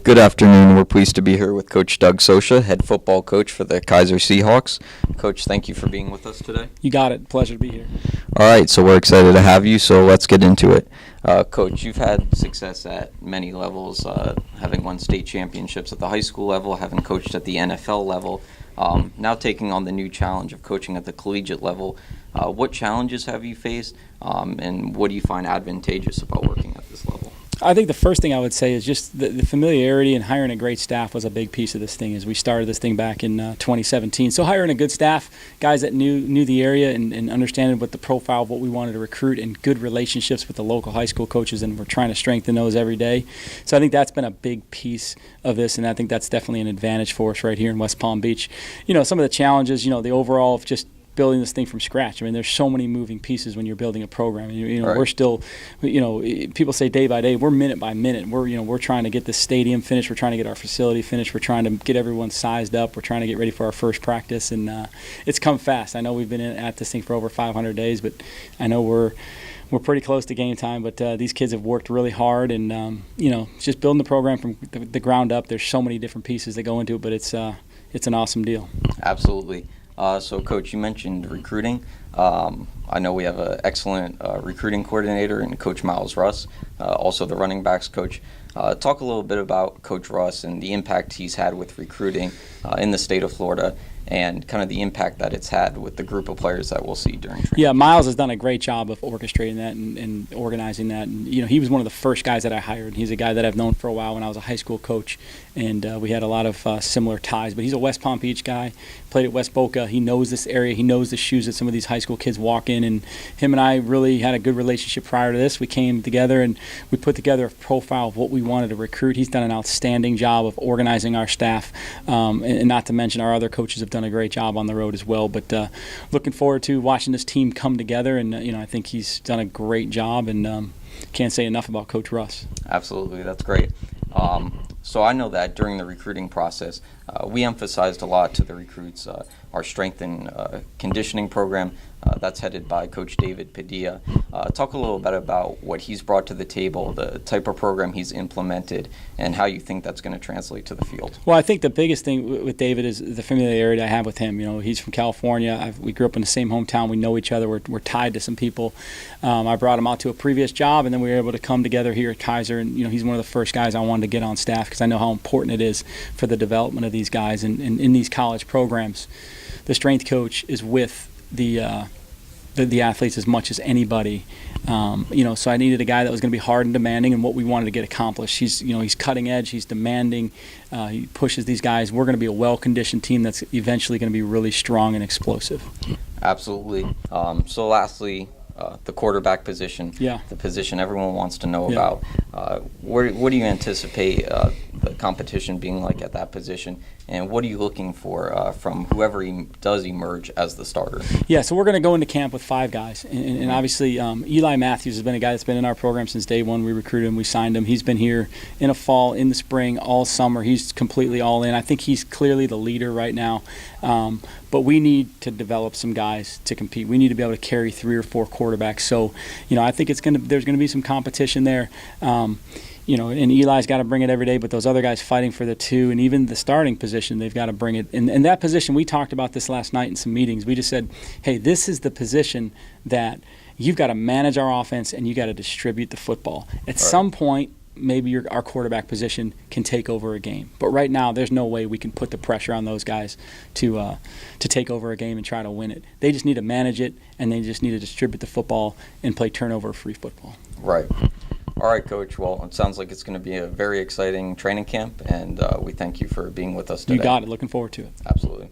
Good afternoon. We're pleased to be here with Coach Doug Sosha, head football coach for the Kaiser Seahawks. Coach, thank you for being with us today. You got it. Pleasure to be here. All right, so we're excited to have you, so let's get into it. Coach, you've had success at many levels, having won state championships at the high school level, having coached at the NFL level, now taking on the new challenge of coaching at the collegiate level. What challenges have you faced, and what do you find advantageous about working at this level? I think the first thing I would say is just the familiarity and hiring a great staff was a big piece of this thing as we started this thing back in 2017. So hiring a good staff, guys that knew the area and understanding what the profile of what we wanted to recruit, and good relationships with the local high school coaches, and we're trying to strengthen those every day. So I think that's been a big piece of this, and I think that's definitely an advantage for us right here in West Palm Beach. You know, some of the challenges, the overall of just building this thing from scratch. I mean, there's so many moving pieces when you're building a program. Right. We're still, people say day by day. We're minute by minute. We're trying to get the stadium finished. We're trying to get our facility finished. We're trying to get everyone sized up. We're trying to get ready for our first practice, and it's come fast. I know we've been at this thing for over 500 days, but I know we're pretty close to game time. But these kids have worked really hard, and just building the program from the ground up. There's so many different pieces that go into it, but it's an awesome deal. Absolutely. So, Coach, you mentioned recruiting. I know we have an excellent recruiting coordinator in Coach Miles Russ, also the running backs coach. Talk a little bit about Coach Russ and the impact he's had with recruiting in the state of Florida, and kind of the impact that it's had with the group of players that we'll see during training. Yeah, Miles has done a great job of orchestrating that and organizing that. And, he was one of the first guys that I hired. He's a guy that I've known for a while when I was a high school coach, and we had a lot of similar ties. But he's a West Palm Beach guy, played at West Boca. He knows this area. He knows the shoes that some of these high school kids walk in. And him and I really had a good relationship prior to this. We came together and we put together a profile of what we wanted to recruit. He's done an outstanding job of organizing our staff, and not to mention our other coaches have done a great job on the road as well. But looking forward to watching this team come together, and I think he's done a great job, and can't say enough about Coach Russ. Absolutely, that's great. So I know that during the recruiting process, we emphasized a lot to the recruits our strength and conditioning program that's headed by Coach David Padilla. Talk a little bit about what he's brought to the table, the type of program he's implemented, and how you think that's going to translate to the field. Well, I think the biggest thing with David is the familiarity I have with him. He's from California. We grew up in the same hometown. We know each other. We're tied to some people. I brought him out to a previous job, and then we were able to come together here at Kaiser. And he's one of the first guys I wanted to get on staff because I know how important it is for the development of these guys. And in these college programs, the strength coach is with the athletes as much as anybody. So I needed a guy that was going to be hard and demanding, and what we wanted to get accomplished. He's cutting edge. He's demanding. He pushes these guys. We're going to be a well-conditioned team that's eventually going to be really strong and explosive. Absolutely. So lastly, the quarterback position, the position everyone wants to know about. What do you anticipate the competition being like at that position, and what are you looking for from whoever does emerge as the starter? Yeah, so we're going to go into camp with 5 guys, and obviously Eli Matthews has been a guy that's been in our program since day one. We recruited him, we signed him. He's been here in the fall, in the spring, all summer. He's completely all in. I think he's clearly the leader right now, but we need to develop some guys to compete. We need to be able to carry 3 or 4 quarterbacks. So, I think there's going to be some competition there. And Eli's got to bring it every day, but those other guys fighting for the 2 and even the starting position, they've got to bring it. And that position, we talked about this last night in some meetings. We just said, hey, this is the position that you've got to manage our offense and you got to distribute the football. At some point, maybe our quarterback position can take over a game. But right now, there's no way we can put the pressure on those guys to take over a game and try to win it. They just need to manage it, and they just need to distribute the football and play turnover-free football. Right. All right, Coach. Well, it sounds like it's going to be a very exciting training camp, and we thank you for being with us today. You got it. Looking forward to it. Absolutely.